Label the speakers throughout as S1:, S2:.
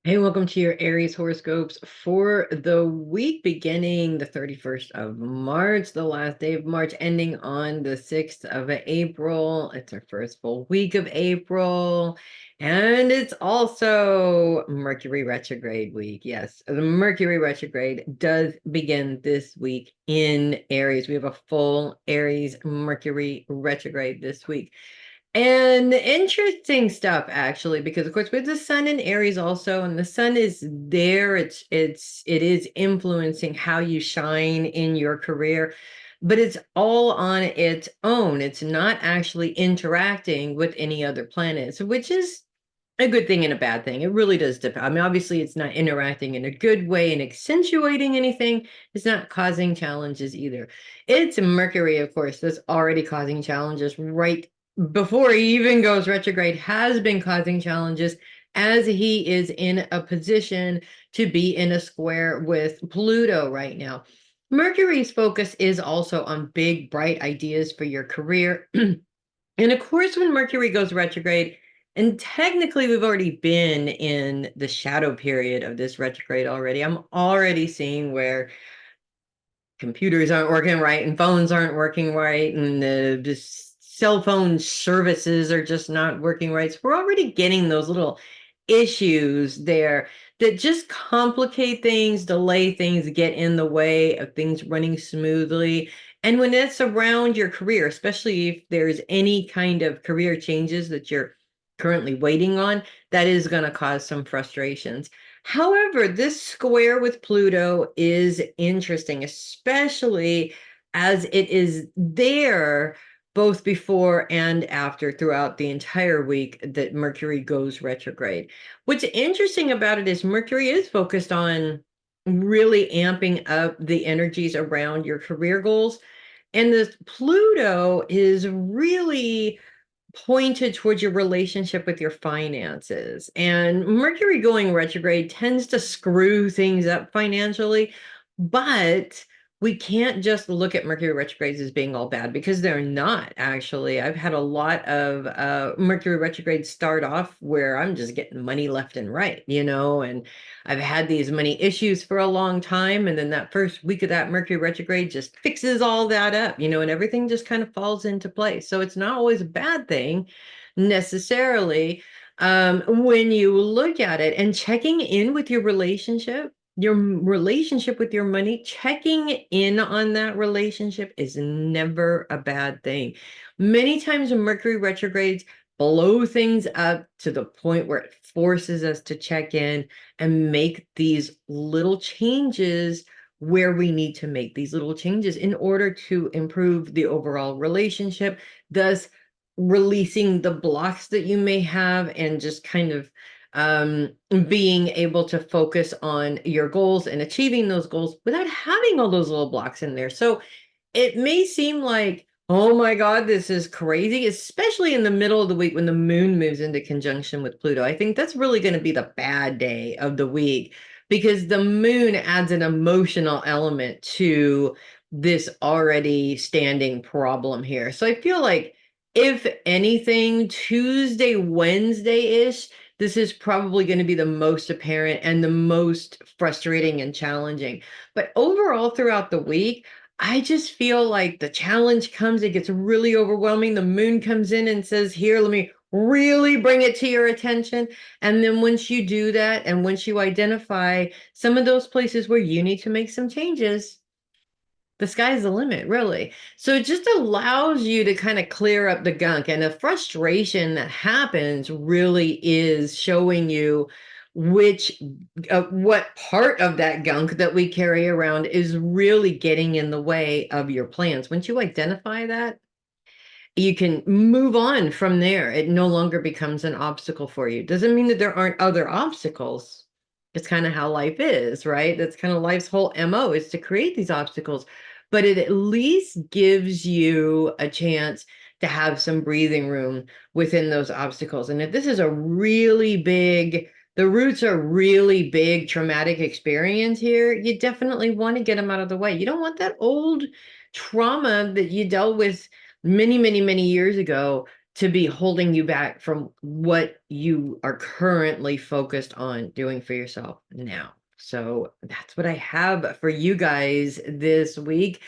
S1: Hey, welcome to your Aries horoscopes for the week beginning the 31st of March, the last day of March, ending on the 6th of April. It's our first full week of April, and it's also Mercury retrograde week. Yes, the Mercury retrograde does begin this week in Aries. We have a full Aries Mercury retrograde this week. And interesting stuff, actually, because of course with the sun in Aries also, and the sun is there, it is influencing how you shine in your career, but it's all on its own. It's not actually interacting with any other planets, which is a good thing and a bad thing. It really does depend. I mean, obviously, it's not interacting in a good way and accentuating anything. It's not causing challenges either. It's Mercury, of course, that's already causing challenges right before he even goes retrograde, has been causing challenges as he is in a position to be in a square with Pluto right now. Mercury's focus is also on big, bright ideas for your career. And of course, when Mercury goes retrograde, and technically we've already been in the shadow period of this retrograde already. I'm already seeing where computers aren't working right and phones aren't working right and the just cell phone services are just not working right. So we're already getting those little issues there that just complicate things, delay things, get in the way of things running smoothly. And when it's around your career, especially if there's any kind of career changes that you're currently waiting on, that is going to cause some frustrations. However, this square with Pluto is interesting, especially as it is there both before and after throughout the entire week that Mercury goes retrograde. What's interesting about it is Mercury is focused on really amping up the energies around your career goals. And this Pluto is really pointed towards your relationship with your finances. And Mercury going retrograde tends to screw things up financially, but we can't just look at Mercury retrogrades as being all bad because they're not actually. I've had a lot of Mercury retrogrades start off where I'm just getting money left and right, and I've had these money issues for a long time. And then that first week of that Mercury retrograde just fixes all that up, and everything just kind of falls into place. So it's not always a bad thing necessarily when you look at it, and checking in with your relationship with your money, checking in on that relationship is never a bad thing. Many times Mercury retrogrades blow things up to the point where it forces us to check in and make these little changes where we need to make these little changes in order to improve the overall relationship, thus releasing the blocks that you may have and just kind of being able to focus on your goals and achieving those goals without having all those little blocks in there. So it may seem like, oh my God, this is crazy, especially in the middle of the week when the moon moves into conjunction with Pluto. I think that's really going to be the bad day of the week because the moon adds an emotional element to this already standing problem here. So I feel like, if anything, Tuesday, Wednesday-ish, this is probably going to be the most apparent and the most frustrating and challenging. But overall, throughout the week, I just feel like the challenge comes, it gets really overwhelming. The moon comes in and says, here, let me really bring it to your attention. And then once you do that, and once you identify some of those places where you need to make some changes, the sky's the limit, really. So it just allows you to kind of clear up the gunk. And the frustration that happens really is showing you what part of that gunk that we carry around is really getting in the way of your plans. Once you identify that, you can move on from there. It no longer becomes an obstacle for you. Doesn't mean that there aren't other obstacles. It's kind of how life is, right? That's kind of life's whole MO, is to create these obstacles, but it at least gives you a chance to have some breathing room within those obstacles. And if this is a really big, the roots are really big traumatic experience here, you definitely want to get them out of the way. You don't want that old trauma that you dealt with many, many, many years ago to be holding you back from what you are currently focused on doing for yourself now. So that's what I have for you guys this week.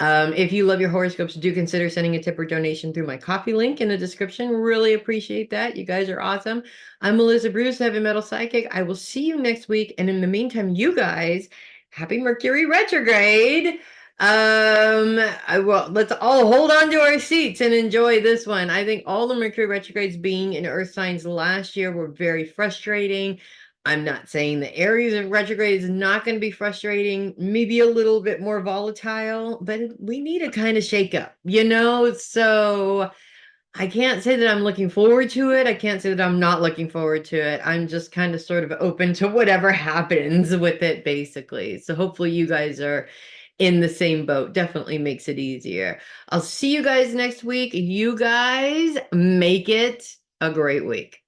S1: If you love your horoscopes, do consider sending a tip or donation through my coffee link in the description. Really appreciate that. You guys are awesome. I'm Melissa Bruce, Heavy Metal Psychic. I will see you next week. And in the meantime, you guys, happy Mercury retrograde. Well, let's all hold on to our seats and enjoy this one. I think all the Mercury retrogrades being in Earth signs last year were very frustrating. I'm not saying the Aries of retrograde is not going to be frustrating, maybe a little bit more volatile, but we need a kind of shake up, you know? So I can't say that I'm looking forward to it. I can't say that I'm not looking forward to it. I'm just kind of sort of open to whatever happens with it, basically. So hopefully you guys are in the same boat. Definitely makes it easier. I'll see you guys next week. You guys make it a great week.